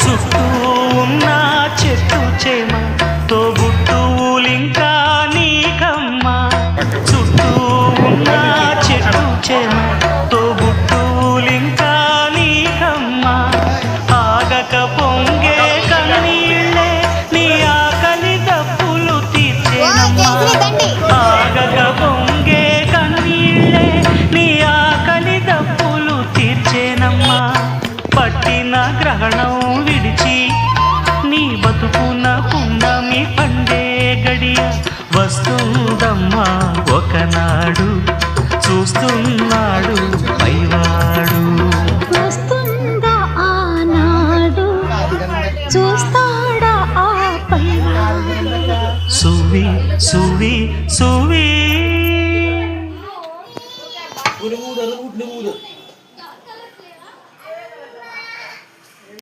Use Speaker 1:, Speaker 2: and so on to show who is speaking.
Speaker 1: చుట్టూ ఉన్న చెట్టు చేమ తోబుట్టువులింకా నీకమ్మా. చుట్టూ ఉన్న చెట్టు చేమ తోబుట్టువులింకా నీకమ్మా. ఆగక పొంగే కన్నీళ్ళే నీ ఆకలి దప్పులు తీర్చేనమ్మా. ఆగక పొంగే కన్నీళ్ళే నీ ఆకలి దప్పులు తీర్చేనమ్మా. పట్టిన గ్రహణం విడిచి నీ బతుకున పున్నమి పండే గడియ వస్తుందమ్మా ఒకనాడు. చూస్తున్నాడు పైవాడు.
Speaker 2: వస్తుందా ఆనాడు, చూస్తాడా ఆ పైవాడు.
Speaker 1: సువి సువి